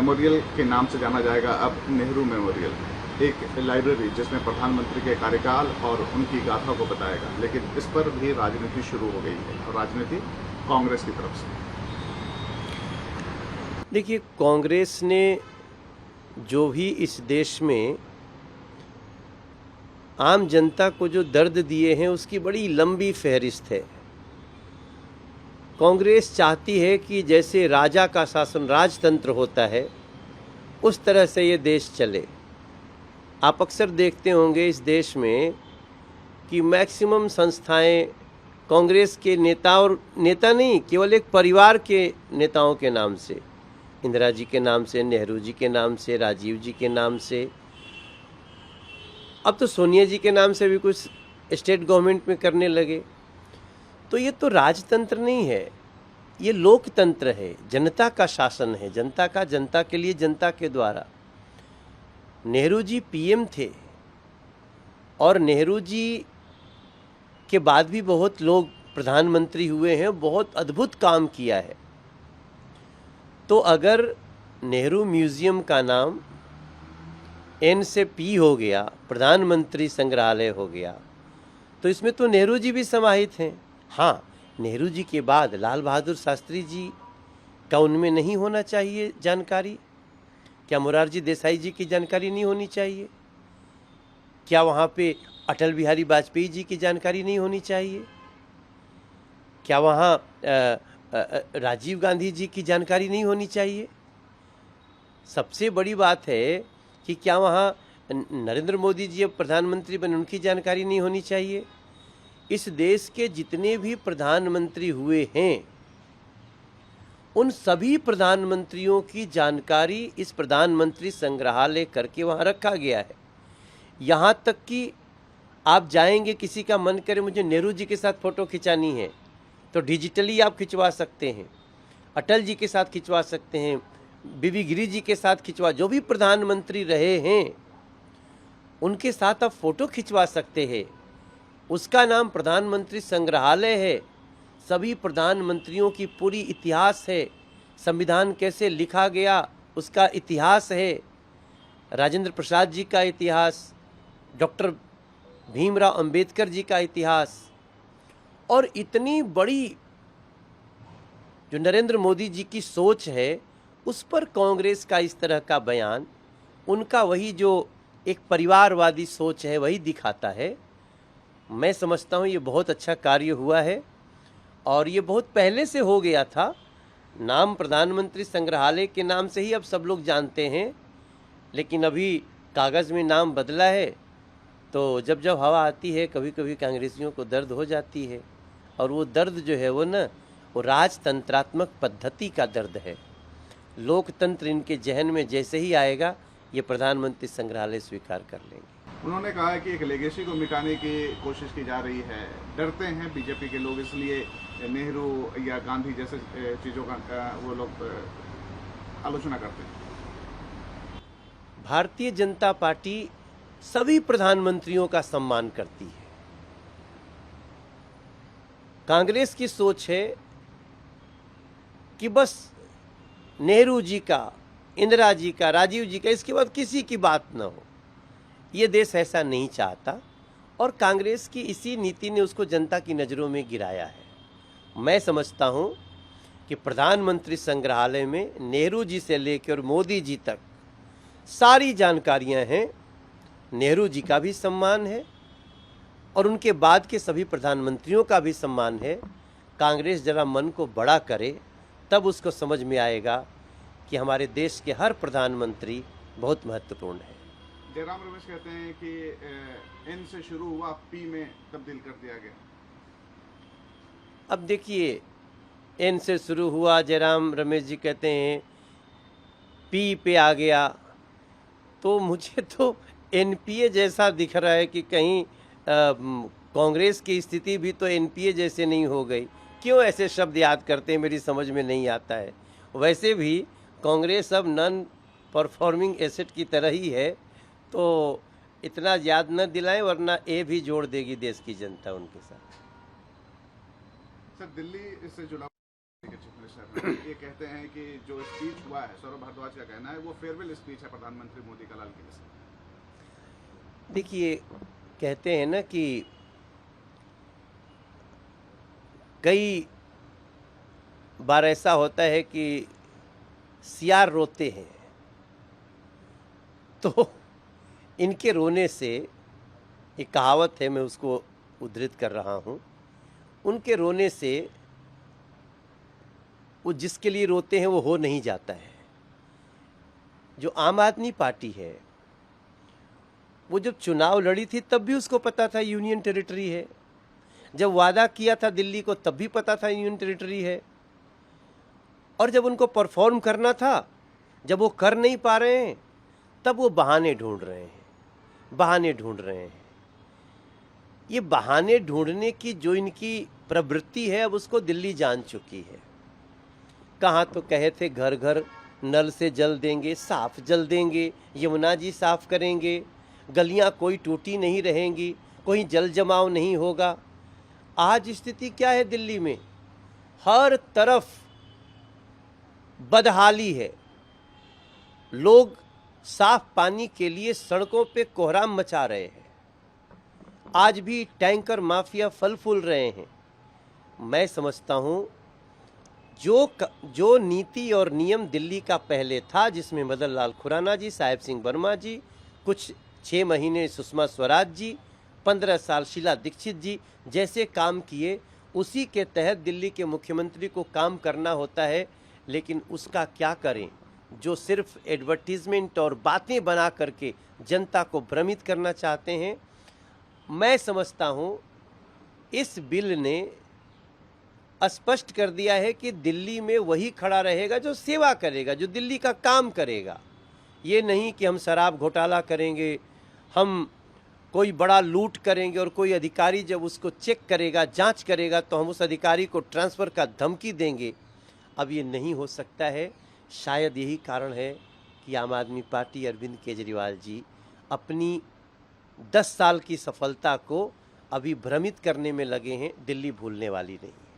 Memorial के नाम से जाना जाएगा अब नेहरू मेमोरियल, एक लाइब्रेरी जिसमें प्रधानमंत्री के कार्यकाल और उनकी गाथा को बताएगा, लेकिन इस पर भी राजनीति शुरू हो गई है और राजनीति कांग्रेस की तरफ से। देखिए, कांग्रेस ने जो भी इस देश में आम जनता को जो दर्द दिए हैं उसकी बड़ी लंबी फहरिस्त है। कांग्रेस चाहती है कि जैसे राजा का शासन राजतंत्र होता है उस तरह से ये देश चले। आप अक्सर देखते होंगे इस देश में कि मैक्सिमम संस्थाएं कांग्रेस के नेता नहीं, केवल एक परिवार के नेताओं के नाम से, इंदिरा जी के नाम से, नेहरू जी के नाम से, राजीव जी के नाम से, अब तो सोनिया जी के नाम से भी कुछ स्टेट गवर्नमेंट में करने लगे। तो ये तो राजतंत्र नहीं है, ये लोकतंत्र है, जनता का शासन है, जनता का, जनता के लिए, जनता के द्वारा। नेहरू जी पीएम थे और नेहरू जी के बाद भी बहुत लोग प्रधानमंत्री हुए हैं, बहुत अद्भुत काम किया है। तो अगर नेहरू म्यूज़ियम का नाम एन से पी हो गया, प्रधानमंत्री संग्रहालय हो गया, तो इसमें तो नेहरू जी भी समाहित हैं। हाँ, नेहरू जी के बाद लाल बहादुर शास्त्री जी का उनमें नहीं होना चाहिए जानकारी? क्या मोरारजी देसाई जी की जानकारी नहीं होनी चाहिए? क्या वहाँ पे अटल बिहारी वाजपेयी जी की जानकारी नहीं होनी चाहिए? क्या वहाँ राजीव गांधी जी की जानकारी नहीं होनी चाहिए? सबसे बड़ी बात है कि क्या वहाँ नरेंद्र मोदी जी अब प्रधानमंत्री बने, उनकी जानकारी नहीं होनी चाहिए? इस देश के जितने भी प्रधानमंत्री हुए हैं उन सभी प्रधानमंत्रियों की जानकारी इस प्रधानमंत्री संग्रहालय करके वहाँ रखा गया है। यहाँ तक कि आप जाएंगे, किसी का मन करे मुझे नेहरू जी के साथ फ़ोटो खिंचानी है तो डिजिटली आप खिंचवा सकते हैं, अटल जी के साथ खिंचवा सकते हैं, बीबी गिरी जी के साथ खिंचवा, जो भी प्रधानमंत्री रहे हैं उनके साथ आप फ़ोटो खिंचवा सकते हैं। उसका नाम प्रधानमंत्री संग्रहालय है। सभी प्रधानमंत्रियों की पूरी इतिहास है, संविधान कैसे लिखा गया उसका इतिहास है, राजेंद्र प्रसाद जी का इतिहास, डॉक्टर भीमराव अंबेडकर जी का इतिहास, और इतनी बड़ी जो नरेंद्र मोदी जी की सोच है उस पर कांग्रेस का इस तरह का बयान, उनका वही जो एक परिवारवादी सोच है वही दिखाता है। मैं समझता हूँ ये बहुत अच्छा कार्य हुआ है और ये बहुत पहले से हो गया था। नाम प्रधानमंत्री संग्रहालय के नाम से ही अब सब लोग जानते हैं, लेकिन अभी कागज़ में नाम बदला है तो जब जब हवा आती है कभी कभी कांग्रेसियों को दर्द हो जाती है, और वो दर्द जो है वो राजतंत्रात्मक पद्धति का दर्द है। लोकतंत्र इनके जहन में जैसे ही आएगा ये प्रधानमंत्री संग्रहालय स्वीकार कर लेंगे। उन्होंने कहा है कि एक लेगेसी को मिटाने की कोशिश की जा रही है, डरते हैं बीजेपी के लोग, इसलिए नेहरू या गांधी जैसे चीज़ों का वो लोग आलोचना करते हैं। भारतीय जनता पार्टी सभी प्रधानमंत्रियों का सम्मान करती है। कांग्रेस की सोच है कि बस नेहरू जी का, इंदिरा जी का, राजीव जी का, इसके बाद किसी की बात न हो। ये देश ऐसा नहीं चाहता और कांग्रेस की इसी नीति ने उसको जनता की नज़रों में गिराया है। मैं समझता हूँ कि प्रधानमंत्री संग्रहालय में नेहरू जी से लेकर मोदी जी तक सारी जानकारियाँ हैं। नेहरू जी का भी सम्मान है और उनके बाद के सभी प्रधानमंत्रियों का भी सम्मान है। कांग्रेस जरा मन को बड़ा करे तब उसको समझ में आएगा कि हमारे देश के हर प्रधानमंत्री बहुत महत्वपूर्ण है। जयराम रमेश कहते हैं कि एन से शुरू हुआ, पी में तब्दील कर दिया गया। अब देखिए, एन से शुरू हुआ, जयराम रमेश जी कहते हैं पी पे आ गया, तो मुझे तो एनपीए जैसा दिख रहा है कि कहीं कांग्रेस की स्थिति भी तो एनपीए जैसे नहीं हो गई। क्यों ऐसे शब्द याद करते हैं, मेरी समझ में नहीं आता है। वैसे भी कांग्रेस अब नॉन परफॉर्मिंग एसेट की तरह ही है, तो इतना याद न दिलाएं वरना ये भी जोड़ देगी देश की जनता उनके साथ। सर, दिल्ली इससे जुड़ा के चीफ मिनिस्टर ये कहते हैं कि जो स्पीच हुआ है, सौरभ भारद्वाज का कहना है वो फेयरवेल स्पीच है प्रधानमंत्री मोदी का लाल किले से। देखिए, कहते हैं ना कि कई बार ऐसा होता है कि सियार रोते हैं, तो इनके रोने से, एक कहावत है, मैं उसको उद्धृत कर रहा हूँ, उनके रोने से वो जिसके लिए रोते हैं वो हो नहीं जाता है। जो आम आदमी पार्टी है, वो जब चुनाव लड़ी थी तब भी उसको पता था यूनियन टेरिटरी है, जब वादा किया था दिल्ली को तब भी पता था यूनियन टेरिटरी है, और जब उनको परफॉर्म करना था, जब वो कर नहीं पा रहे हैं, तब वो बहाने ढूंढ रहे हैं। ये बहाने ढूंढने की जो इनकी प्रवृत्ति है, अब उसको दिल्ली जान चुकी है। कहाँ तो कहे थे घर घर नल से जल देंगे, साफ जल देंगे, यमुना जी साफ करेंगे, गलियाँ कोई टूटी नहीं रहेंगी, कोई जल जमाव नहीं होगा। आज स्थिति क्या है दिल्ली में? हर तरफ बदहाली है। लोग साफ पानी के लिए सड़कों पे कोहराम मचा रहे हैं। आज भी टैंकर माफिया फल फूल रहे हैं। मैं समझता हूँ जो नीति और नियम दिल्ली का पहले था, जिसमें मदन लाल खुराना जी, साहेब सिंह वर्मा जी, कुछ 6 महीने सुषमा स्वराज जी, 15 साल शीला दीक्षित जी जैसे काम किए, उसी के तहत दिल्ली के मुख्यमंत्री को काम करना होता है। लेकिन उसका क्या करें? जो सिर्फ एडवर्टीजमेंट और बातें बना करके जनता को भ्रमित करना चाहते हैं। मैं समझता हूँ इस बिल ने स्पष्ट कर दिया है कि दिल्ली में वही खड़ा रहेगा जो सेवा करेगा, जो दिल्ली का काम करेगा। ये नहीं कि हम शराब घोटाला करेंगे, हम कोई बड़ा लूट करेंगे और कोई अधिकारी जब उसको चेक करेगा, जांच करेगा, तो हम उस अधिकारी को ट्रांसफ़र का धमकी देंगे। अब ये नहीं हो सकता है। शायद यही कारण है कि आम आदमी पार्टी, अरविंद केजरीवाल जी अपनी 10 साल की सफलता को अभी भ्रमित करने में लगे हैं। दिल्ली भूलने वाली नहीं है।